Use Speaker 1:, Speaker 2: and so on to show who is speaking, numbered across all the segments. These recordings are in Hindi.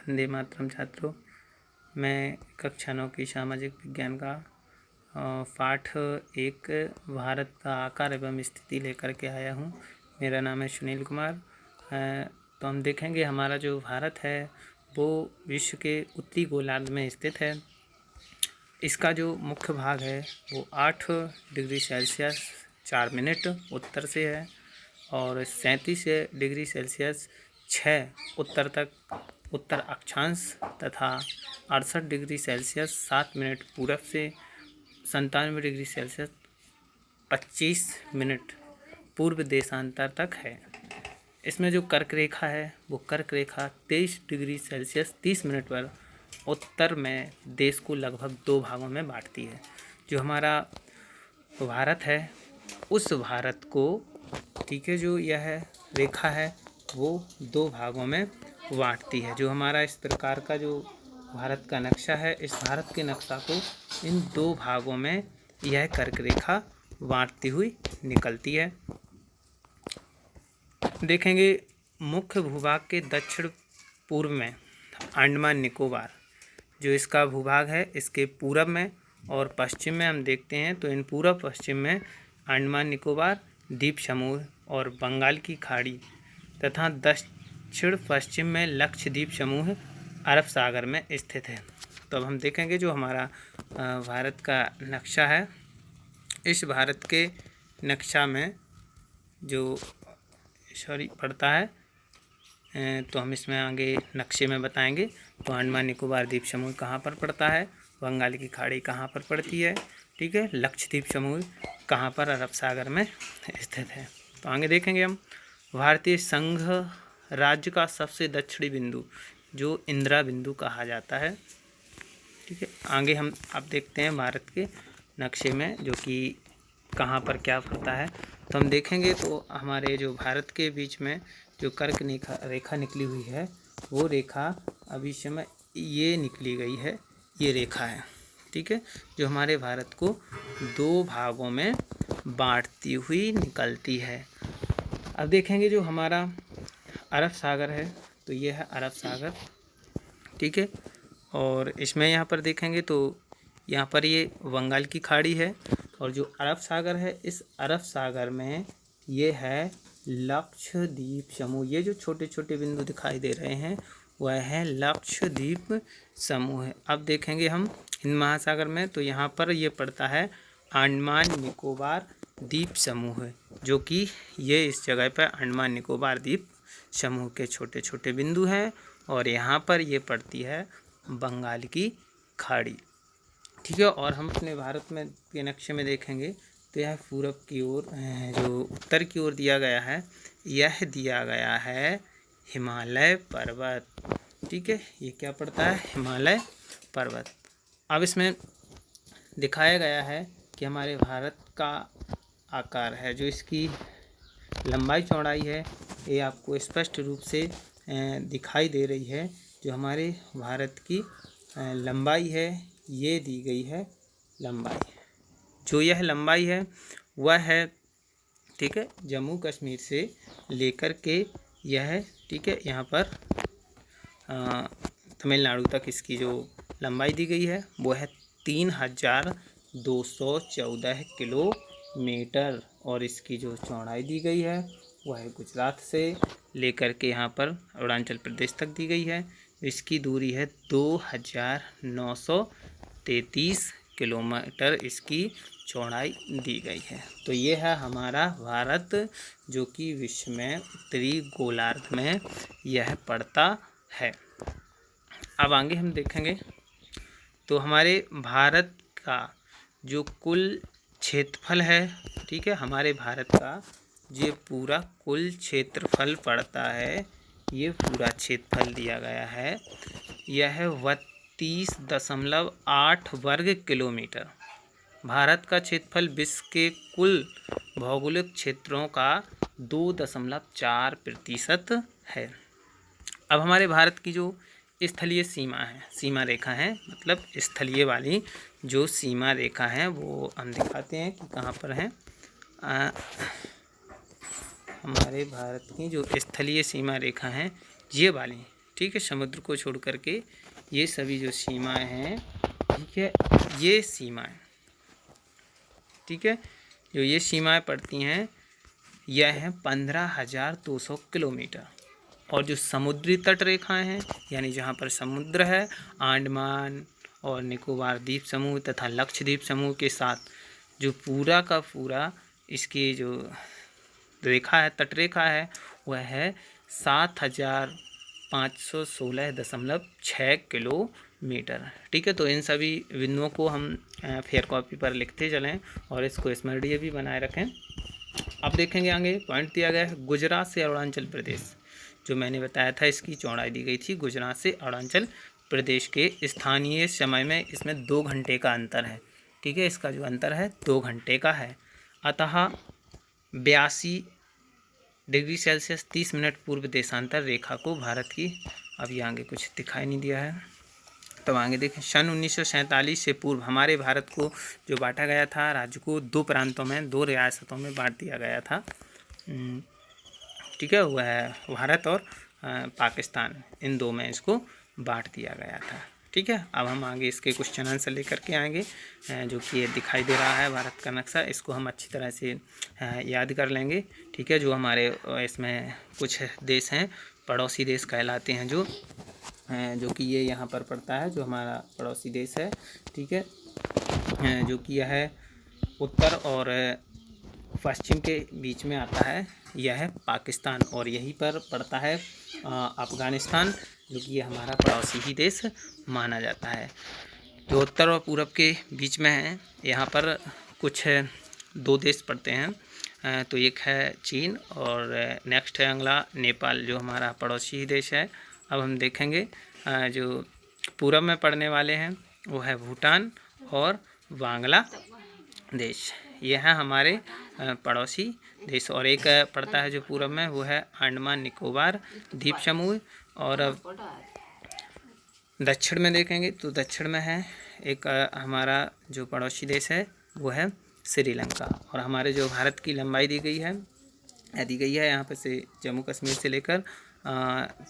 Speaker 1: वंदे मातरम छात्रों। मैं कक्षा 9 की सामाजिक विज्ञान का पाठ 1 भारत का आकार एवं स्थिति लेकर के आया हूँ। मेरा नाम है सुनील कुमार। तो हम देखेंगे हमारा जो भारत है वो विश्व के उत्तरी गोलार्ध में स्थित है। इसका जो मुख्य भाग है वो 8 डिग्री सेल्सियस 4 मिनट उत्तर से है और 37 डिग्री सेल्सियस 6 उत्तर अक्षांश तथा 68 डिग्री सेल्सियस 7 मिनट पूरब से 97 डिग्री सेल्सियस 25 मिनट पूर्व देशांतर तक है। इसमें जो कर्क रेखा है वो कर्क रेखा 23 डिग्री सेल्सियस 30 मिनट पर उत्तर में देश को लगभग 2 भागों में बांटती है। जो हमारा भारत है उस भारत को जो यह रेखा है वो 2 भागों में बांटती है। जो हमारा इस प्रकार का जो भारत का नक्शा है, इस भारत के नक्शा को इन 2 भागों में यह कर्क रेखा बांटती हुई निकलती है। देखेंगे मुख्य भूभाग के दक्षिण पूर्व में अंडमान निकोबार जो इसका भूभाग है, इसके पूरब में और पश्चिम में हम देखते हैं तो इन पूरब पश्चिम में अंडमान निकोबार द्वीप समूह और बंगाल की खाड़ी तथा दक्षिण पश्चिम में लक्षद्वीप समूह अरब सागर में स्थित है। तो अब हम देखेंगे जो हमारा भारत का नक्शा है, इस भारत के नक्शा में जो पड़ता है तो हम इसमें आगे नक्शे में बताएंगे। तो अंडमान निकोबार द्वीप समूह कहाँ पर पड़ता है, बंगाल की खाड़ी कहाँ पर पड़ती है, ठीक है, लक्षद्वीप समूह कहाँ पर अरब सागर में स्थित है। तो आगे देखेंगे हम भारतीय संघ राज्य का सबसे दक्षिणी बिंदु जो इंदिरा बिंदु कहा जाता है, ठीक है। आगे हम अब देखते हैं भारत के नक्शे में जो कि कहाँ पर क्या पड़ता है। तो हम देखेंगे तो हमारे जो भारत के बीच में जो कर्क रेखा निकली हुई है वो रेखा अभी समय ये निकली गई है, ये रेखा है, ठीक है, जो हमारे भारत को 2 भागों में बांटती हुई निकलती है। अब देखेंगे जो हमारा अरब सागर है तो ये है अरब सागर, ठीक है, और इसमें यहाँ पर देखेंगे तो यहाँ पर ये बंगाल की खाड़ी है और जो अरब सागर है इस अरब सागर में ये है लक्षद्वीप समूह। ये जो छोटे छोटे बिंदु दिखाई दे रहे हैं वह है लक्षद्वीप समूह। अब देखेंगे हम हिंद महासागर में तो यहाँ पर ये पड़ता है अंडमान निकोबार द्वीप समूह, जो कि ये इस जगह पर अंडमान निकोबार द्वीप समूह के छोटे छोटे बिंदु हैं और यहाँ पर ये पड़ती है बंगाल की खाड़ी, ठीक है। और हम अपने भारत में के नक्शे में देखेंगे तो यह पूरब की ओर जो उत्तर की ओर दिया गया है, यह दिया गया है हिमालय पर्वत, ठीक है, ये क्या पड़ता है, हिमालय पर्वत। अब इसमें दिखाया गया है कि हमारे भारत का आकार है, जो इसकी लंबाई चौड़ाई है ये आपको स्पष्ट रूप से दिखाई दे रही है। जो हमारे भारत की लंबाई है ये दी गई है लंबाई, जो यह लंबाई है वह है, ठीक है, जम्मू कश्मीर से लेकर के यह, ठीक है, यहाँ पर तमिलनाडु तक इसकी जो लंबाई दी गई है वो है 3214 किलोमीटर और इसकी जो चौड़ाई दी गई है वह है गुजरात से लेकर के यहाँ पर अरुणाचल प्रदेश तक दी गई है। इसकी दूरी है 2933 किलोमीटर इसकी चौड़ाई दी गई है। तो ये है हमारा भारत जो कि विश्व में उत्तरी गोलार्ध में यह पड़ता है। अब आगे हम देखेंगे तो हमारे भारत का जो कुल क्षेत्रफल है, ठीक है, हमारे भारत का ये पूरा कुल क्षेत्रफल पड़ता है, ये पूरा क्षेत्रफल दिया गया है, यह 32.8 वर्ग किलोमीटर। भारत का क्षेत्रफल विश्व के कुल भौगोलिक क्षेत्रों का 2.4% है। अब हमारे भारत की जो स्थलीय सीमा रेखा है, मतलब स्थलीय वाली जो सीमा रेखा है वो हम दिखाते हैं कि कहाँ पर है। हमारे भारत की जो स्थलीय सीमा रेखा है ये वाली, ठीक है, समुद्र को छोड़ करके ये सभी जो सीमाएं हैं, ठीक है, ये सीमाएं, ठीक है, जो ये सीमाएं पड़ती हैं यह है 15,200 किलोमीटर। और जो समुद्री तट रेखाएं हैं, यानी जहाँ पर समुद्र है, अंडमान और निकोबार द्वीप समूह तथा लक्षद्वीप समूह के साथ जो पूरा का पूरा इसकी जो रेखा है, तट रेखा है, वह है 7,516.6 किलोमीटर। ठीक है, तो इन सभी बिंदुओं को हम फेयर कॉपी पर लिखते चलें और इसको स्मरणीय भी बनाए रखें। अब देखेंगे आगे पॉइंट दिया गया है गुजरात से अरुणाचल प्रदेश, जो मैंने बताया था इसकी चौड़ाई दी गई थी। गुजरात से अरुणाचल प्रदेश के स्थानीय समय में इसमें 2 घंटे का अंतर है। ठीक है, इसका जो अंतर है 2 घंटे का है। अतः 82 डिग्री सेल्सियस 30 मिनट पूर्व देशांतर रेखा को भारत की, अभी आगे कुछ दिखाई नहीं दिया है, तब आगे देखें। सन 1947 से पूर्व हमारे भारत को जो बांटा गया था, राज्य को 2 प्रांतों में, 2 रियासतों में बांट दिया गया था। ठीक है, वह है भारत और पाकिस्तान, इन 2 में इसको बांट दिया गया था। ठीक है, अब हम आगे इसके क्वेश्चन आंसर लेकर के आएंगे, जो कि ये दिखाई दे रहा है भारत का नक्शा, इसको हम अच्छी तरह से याद कर लेंगे। ठीक है, जो हमारे इसमें कुछ देश हैं, पड़ोसी देश कहलाते हैं, जो कि ये यहाँ पर पड़ता है, जो हमारा पड़ोसी देश है। ठीक है, जो कि यह है उत्तर और पश्चिम के बीच में आता है, यह है पाकिस्तान, और यहीं पर पड़ता है अफ़गानिस्तान, जो कि ये हमारा पड़ोसी ही देश माना जाता है। जो उत्तर और पूरब के बीच में है, यहाँ पर कुछ 2 देश पड़ते हैं, तो एक है चीन और नेक्स्ट है अगला नेपाल, जो हमारा पड़ोसी ही देश है। अब हम देखेंगे जो पूरब में पड़ने वाले हैं वो है भूटान और बांग्लादेश, ये हैं हमारे पड़ोसी देश। और एक पड़ता है जो पूरब में, वो है अंडमान निकोबार द्वीप समूह। और अब दक्षिण में देखेंगे तो दक्षिण में है एक हमारा जो पड़ोसी देश है वो है श्रीलंका। और हमारे जो भारत की लंबाई दी गई है यहाँ पर से जम्मू कश्मीर से लेकर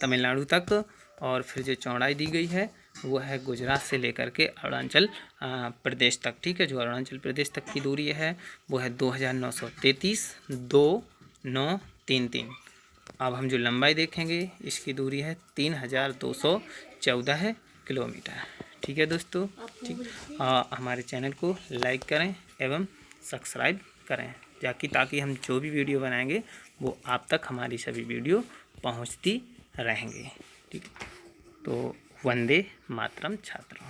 Speaker 1: तमिलनाडु तक, और फिर जो चौड़ाई दी गई है वो है गुजरात से लेकर के अरुणाचल प्रदेश तक। ठीक है, जो अरुणाचल प्रदेश तक की दूरी है वो है 2933.2933। अब हम जो लंबाई देखेंगे इसकी दूरी है 3214 किलोमीटर। ठीक है दोस्तों, ठीक, हमारे चैनल को लाइक करें एवं सब्सक्राइब करें, ताकि हम जो भी वीडियो बनाएंगे वो आप तक हमारी सभी वीडियो पहुंचती रहेंगे। ठीक, तो वंदे मातरम छात्रों।